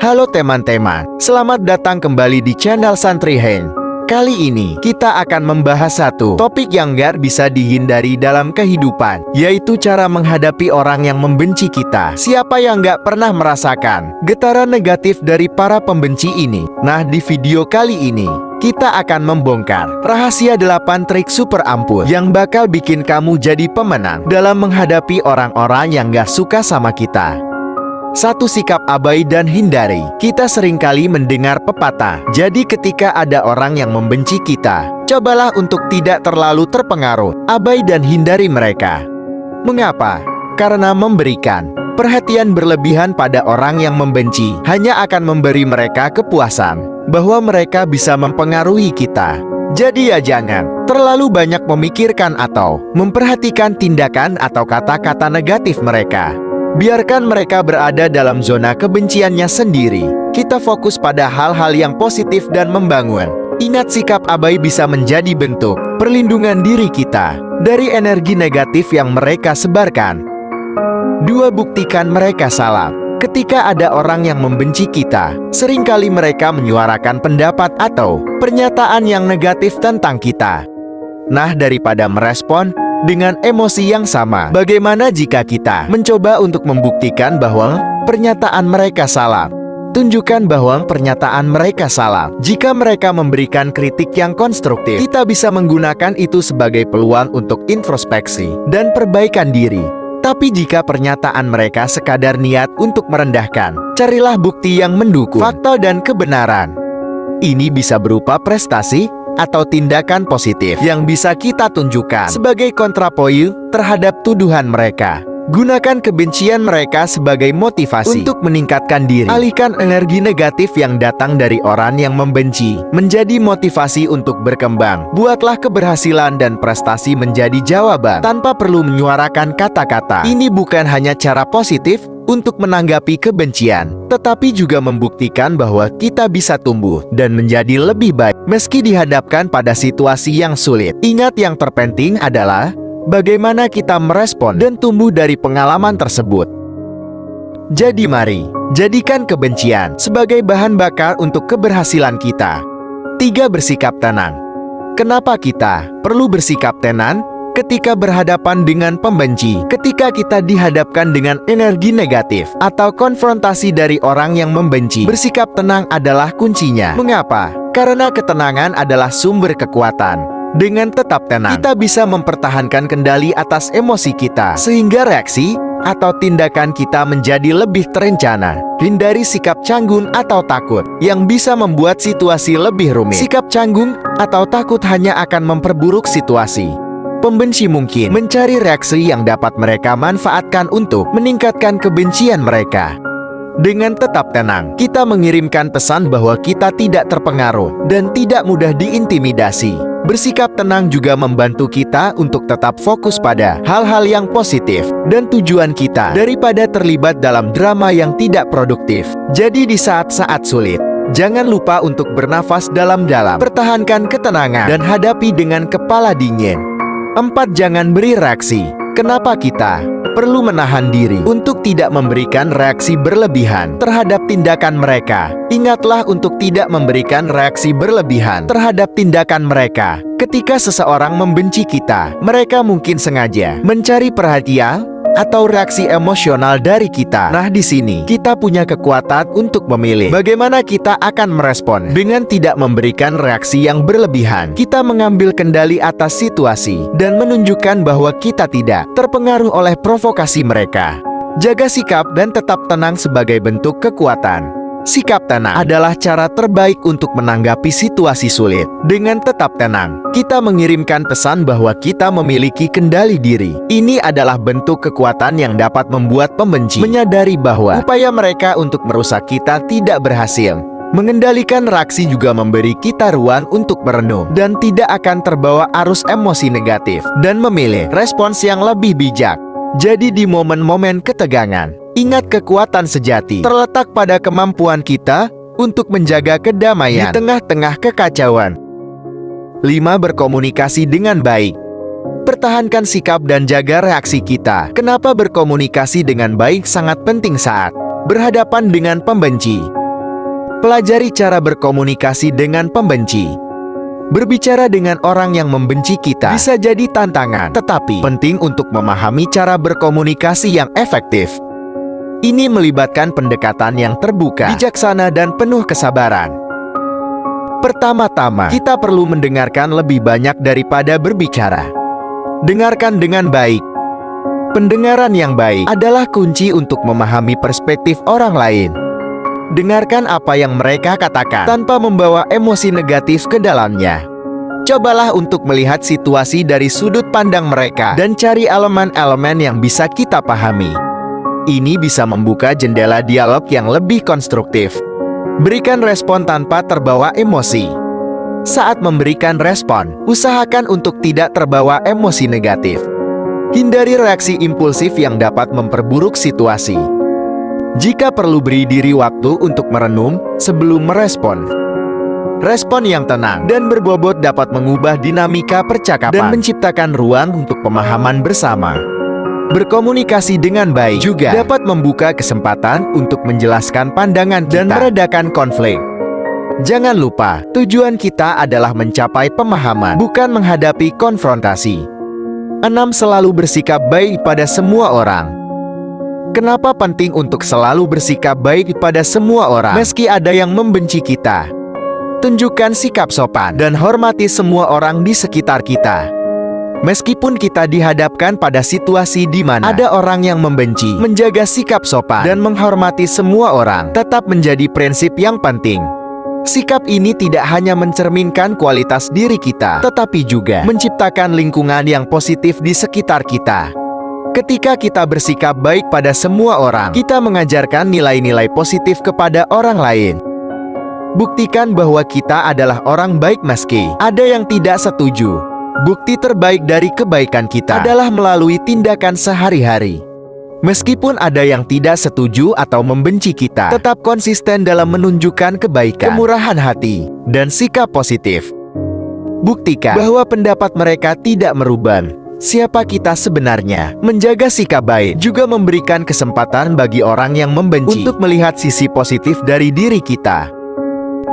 Halo teman-teman, selamat datang kembali di channel Santri Heng. Kali ini, kita akan membahas satu topik yang gak bisa dihindari dalam kehidupan, yaitu cara menghadapi orang yang membenci kita. Siapa yang gak pernah merasakan getaran negatif dari para pembenci ini? Nah, di video kali ini, kita akan membongkar rahasia 8 trik super ampuh yang bakal bikin kamu jadi pemenang dalam menghadapi orang-orang yang gak suka sama kita. 1. Sikap abai dan hindari. Kita seringkali mendengar pepatah, jadi ketika ada orang yang membenci kita, cobalah untuk tidak terlalu terpengaruh, abai dan hindari mereka. Mengapa? Karena memberikan perhatian berlebihan pada orang yang membenci hanya akan memberi mereka kepuasan bahwa mereka bisa mempengaruhi kita. Jadi ya jangan terlalu banyak memikirkan atau memperhatikan tindakan atau kata-kata negatif mereka. Biarkan mereka berada dalam zona kebenciannya sendiri. Kita fokus pada hal-hal yang positif dan membangun. Ingat, sikap abai bisa menjadi bentuk perlindungan diri kita dari energi negatif yang mereka sebarkan. 2. Buktikan mereka salah. Ketika ada orang yang membenci kita, seringkali mereka menyuarakan pendapat atau pernyataan yang negatif tentang kita. Nah, daripada merespon dengan emosi yang sama, bagaimana jika kita mencoba untuk membuktikan bahwa pernyataan mereka salah? Tunjukkan bahwa pernyataan mereka salah. Jika mereka memberikan kritik yang konstruktif, kita bisa menggunakan itu sebagai peluang untuk introspeksi dan perbaikan diri. Tapi jika pernyataan mereka sekadar niat untuk merendahkan, carilah bukti yang mendukung fakta dan kebenaran. Ini bisa berupa prestasi atau tindakan positif yang bisa kita tunjukkan sebagai kontrapoin terhadap tuduhan mereka. Gunakan kebencian mereka sebagai motivasi untuk meningkatkan diri. Alihkan energi negatif yang datang dari orang yang membenci menjadi motivasi untuk berkembang. Buatlah keberhasilan dan prestasi menjadi jawaban tanpa perlu menyuarakan kata-kata. Ini bukan hanya cara positif untuk menanggapi kebencian, tetapi juga membuktikan bahwa kita bisa tumbuh dan menjadi lebih baik meski dihadapkan pada situasi yang sulit. Ingat, yang terpenting adalah bagaimana kita merespon dan tumbuh dari pengalaman tersebut. Jadi mari, jadikan kebencian sebagai bahan bakar untuk keberhasilan kita. 3. Bersikap tenang. Kenapa kita perlu bersikap tenang ketika berhadapan dengan pembenci? Ketika kita dihadapkan dengan energi negatif atau konfrontasi dari orang yang membenci, bersikap tenang adalah kuncinya. Mengapa? Karena ketenangan adalah sumber kekuatan. Dengan tetap tenang, kita bisa mempertahankan kendali atas emosi kita, sehingga reaksi atau tindakan kita menjadi lebih terencana. Hindari sikap canggung atau takut yang bisa membuat situasi lebih rumit. Sikap canggung atau takut hanya akan memperburuk situasi. Pembenci mungkin mencari reaksi yang dapat mereka manfaatkan untuk meningkatkan kebencian mereka. Dengan tetap tenang, kita mengirimkan pesan bahwa kita tidak terpengaruh dan tidak mudah diintimidasi. Bersikap tenang juga membantu kita untuk tetap fokus pada hal-hal yang positif dan tujuan kita daripada terlibat dalam drama yang tidak produktif. Jadi di saat-saat sulit, jangan lupa untuk bernafas dalam-dalam, pertahankan ketenangan, dan hadapi dengan kepala dingin. 4. Jangan beri reaksi. Kenapa kita perlu menahan diri untuk tidak memberikan reaksi berlebihan terhadap tindakan mereka? Ingatlah untuk tidak memberikan reaksi berlebihan terhadap tindakan mereka. Ketika seseorang membenci kita, mereka mungkin sengaja mencari perhatian atau reaksi emosional dari kita. Nah, di sini kita punya kekuatan untuk memilih bagaimana kita akan merespon. Dengan tidak memberikan reaksi yang berlebihan, kita mengambil kendali atas situasi dan menunjukkan bahwa kita tidak terpengaruh oleh provokasi mereka. Jaga sikap dan tetap tenang sebagai bentuk kekuatan. Sikap tenang adalah cara terbaik untuk menanggapi situasi sulit. Dengan tetap tenang, kita mengirimkan pesan bahwa kita memiliki kendali diri. Ini adalah bentuk kekuatan yang dapat membuat pembenci menyadari bahwa upaya mereka untuk merusak kita tidak berhasil. Mengendalikan reaksi juga memberi kita ruang untuk merenung dan tidak akan terbawa arus emosi negatif dan memilih respons yang lebih bijak. Jadi di momen-momen ketegangan, ingat, kekuatan sejati terletak pada kemampuan kita untuk menjaga kedamaian di tengah-tengah kekacauan. 5. Berkomunikasi dengan baik. Pertahankan sikap dan jaga reaksi kita. Kenapa berkomunikasi dengan baik sangat penting saat berhadapan dengan pembenci? Pelajari cara berkomunikasi dengan pembenci. Berbicara dengan orang yang membenci kita bisa jadi tantangan, tetapi penting untuk memahami cara berkomunikasi yang efektif. Ini melibatkan pendekatan yang terbuka, bijaksana, dan penuh kesabaran. Pertama-tama, kita perlu mendengarkan lebih banyak daripada berbicara. Dengarkan dengan baik. Pendengaran yang baik adalah kunci untuk memahami perspektif orang lain. Dengarkan apa yang mereka katakan tanpa membawa emosi negatif ke dalamnya. Cobalah untuk melihat situasi dari sudut pandang mereka dan cari elemen-elemen yang bisa kita pahami. Ini bisa membuka jendela dialog yang lebih konstruktif. Berikan respon tanpa terbawa emosi. Saat memberikan respon, usahakan untuk tidak terbawa emosi negatif. Hindari reaksi impulsif yang dapat memperburuk situasi. Jika perlu, beri diri waktu untuk merenung sebelum merespon. Respon yang tenang dan berbobot dapat mengubah dinamika percakapan dan menciptakan ruang untuk pemahaman bersama. Berkomunikasi dengan baik juga dapat membuka kesempatan untuk menjelaskan pandangan dan meredakan konflik. Jangan lupa, tujuan kita adalah mencapai pemahaman, bukan menghadapi konfrontasi. 6. Selalu bersikap baik pada semua orang. Kenapa penting untuk selalu bersikap baik pada semua orang, meski ada yang membenci kita? Tunjukkan sikap sopan dan hormati semua orang di sekitar kita. Meskipun kita dihadapkan pada situasi di mana ada orang yang membenci, menjaga sikap sopan dan menghormati semua orang tetap menjadi prinsip yang penting. Sikap ini tidak hanya mencerminkan kualitas diri kita, tetapi juga menciptakan lingkungan yang positif di sekitar kita. Ketika kita bersikap baik pada semua orang, kita mengajarkan nilai-nilai positif kepada orang lain. Buktikan bahwa kita adalah orang baik meski ada yang tidak setuju. Bukti terbaik dari kebaikan kita adalah melalui tindakan sehari-hari. Meskipun ada yang tidak setuju atau membenci kita, tetap konsisten dalam menunjukkan kebaikan, kemurahan hati, dan sikap positif. Buktikan bahwa pendapat mereka tidak merubah siapa kita sebenarnya. Menjaga sikap baik juga memberikan kesempatan bagi orang yang membenci untuk melihat sisi positif dari diri kita.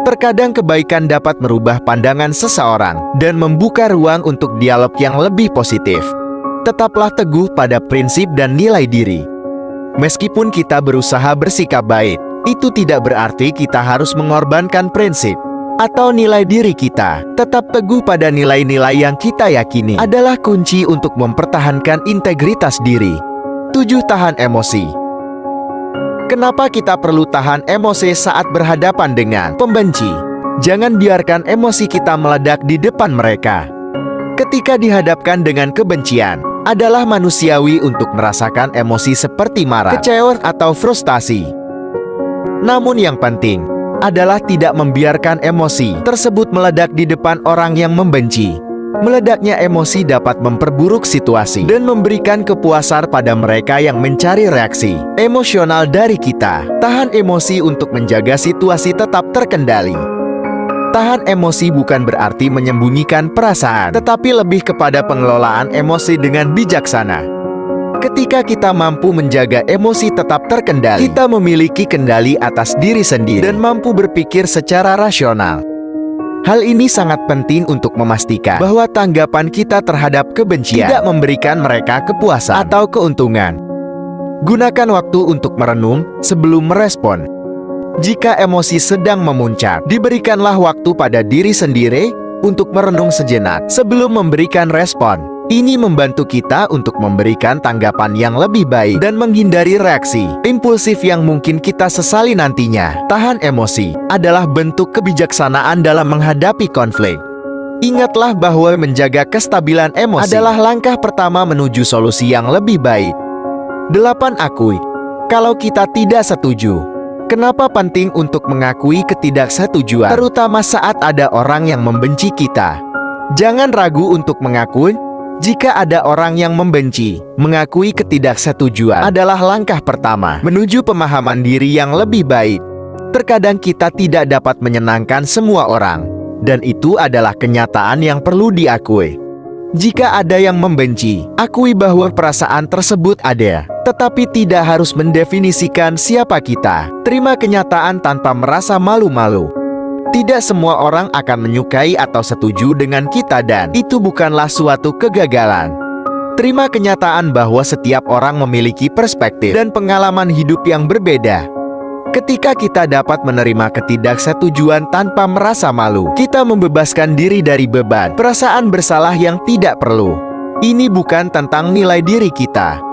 Terkadang kebaikan dapat merubah pandangan seseorang dan membuka ruang untuk dialog yang lebih positif. Tetaplah teguh pada prinsip dan nilai diri. Meskipun kita berusaha bersikap baik, itu tidak berarti kita harus mengorbankan prinsip atau nilai diri kita. Tetap teguh pada nilai-nilai yang kita yakini adalah kunci untuk mempertahankan integritas diri. 7. Tahan emosi. Kenapa kita perlu tahan emosi saat berhadapan dengan pembenci? Jangan biarkan emosi kita meledak di depan mereka. Ketika dihadapkan dengan kebencian, adalah manusiawi untuk merasakan emosi seperti marah, kecewa, atau frustasi. Namun yang penting adalah tidak membiarkan emosi tersebut meledak di depan orang yang membenci. Meledaknya emosi dapat memperburuk situasi dan memberikan kepuasan pada mereka yang mencari reaksi emosional dari kita. Tahan emosi untuk menjaga situasi tetap terkendali. Tahan emosi bukan berarti menyembunyikan perasaan, tetapi lebih kepada pengelolaan emosi dengan bijaksana. Ketika kita mampu menjaga emosi tetap terkendali, kita memiliki kendali atas diri sendiri dan mampu berpikir secara rasional. Hal ini sangat penting untuk memastikan bahwa tanggapan kita terhadap kebencian tidak memberikan mereka kepuasan atau keuntungan. Gunakan waktu untuk merenung sebelum merespon. Jika emosi sedang memuncak, diberikanlah waktu pada diri sendiri untuk merenung sejenak sebelum memberikan respon. Ini membantu kita untuk memberikan tanggapan yang lebih baik dan menghindari reaksi impulsif yang mungkin kita sesali nantinya. Tahan emosi adalah bentuk kebijaksanaan dalam menghadapi konflik. Ingatlah bahwa menjaga kestabilan emosi adalah langkah pertama menuju solusi yang lebih baik. 8. Akui kalau kita tidak setuju. Kenapa penting untuk mengakui ketidaksetujuan, terutama saat ada orang yang membenci kita? Jangan ragu untuk mengakui jika ada orang yang membenci. Mengakui ketidaksetujuan adalah langkah pertama menuju pemahaman diri yang lebih baik. Terkadang kita tidak dapat menyenangkan semua orang, dan itu adalah kenyataan yang perlu diakui. Jika ada yang membenci, akui bahwa perasaan tersebut ada, tetapi tidak harus mendefinisikan siapa kita. Terima kenyataan tanpa merasa malu-malu. Tidak semua orang akan menyukai atau setuju dengan kita dan itu bukanlah suatu kegagalan. Terima kenyataan bahwa setiap orang memiliki perspektif dan pengalaman hidup yang berbeda. Ketika kita dapat menerima ketidaksetujuan tanpa merasa malu, kita membebaskan diri dari beban perasaan bersalah yang tidak perlu. Ini bukan tentang nilai diri kita.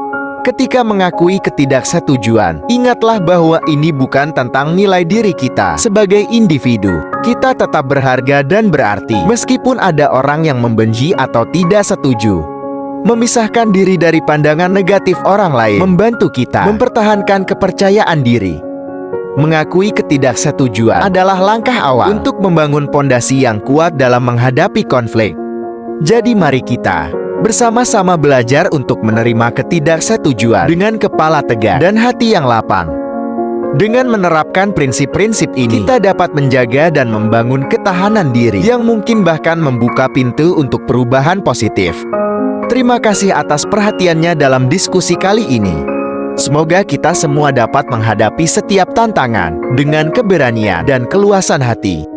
Ketika mengakui ketidaksetujuan, ingatlah bahwa ini bukan tentang nilai diri kita sebagai individu. Kita tetap berharga dan berarti, meskipun ada orang yang membenci atau tidak setuju. Memisahkan diri dari pandangan negatif orang lain membantu kita mempertahankan kepercayaan diri. Mengakui ketidaksetujuan adalah langkah awal untuk membangun pondasi yang kuat dalam menghadapi konflik. Jadi mari kita bersama-sama belajar untuk menerima ketidaksetujuan dengan kepala tegak dan hati yang lapang. Dengan menerapkan prinsip-prinsip ini, kita dapat menjaga dan membangun ketahanan diri yang mungkin bahkan membuka pintu untuk perubahan positif. Terima kasih atas perhatiannya dalam diskusi kali ini. Semoga kita semua dapat menghadapi setiap tantangan dengan keberanian dan keluasan hati.